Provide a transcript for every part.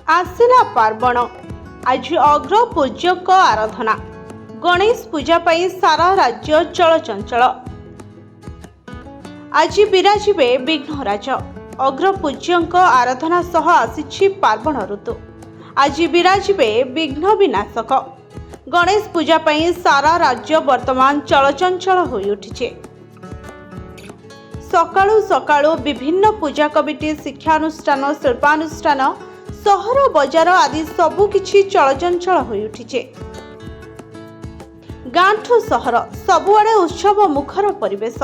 आसिला पार्वण आज अग्र पूज्यक आराधना गणेश पूजा पाई सारा राज्य चलचंचल। आज विराजिबे विघ्नराज अग्र पूज्यक आराधना सह आसिछि पार्वण ऋतु। आज विराजिबे विघ्न विनाशक गणेश पूजा पाई सारा राज्य वर्तमान चलचंचल होई उठिछे। सकाळु सकाळु विभिन्न पूजा कमिटी शिक्षानुष्ठान शिल्पानुष्ठान सहर बजार आदि सबुकिछि चलचंचल होई उठिछे। गांठु सहर सबुआडे उत्सव मुखर परिवेश।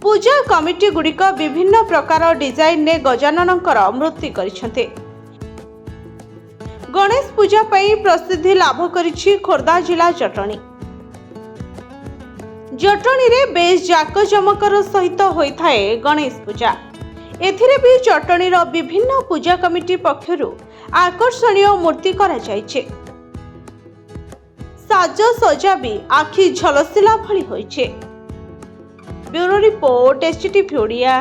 पूजा कमिटी गुड़िक विभिन्न प्रकार डिजाइन ने गजाननकर मूर्ति करिसेंते। गणेश पूजा पाई प्रसिद्धि लाभ करिछि खोर्धा जिला जटणी। जटणी रे बेस जाकजमकर सहित होइथाए गणेश पूजा। एथिरे भी जटणीर विभिन्न पूजा कमिटी पक्षरु आकर्षणीय मूर्ति करा जायछे। साज सजा भी आखि झलसिला भली होइछे। Bureau report STTV Odia.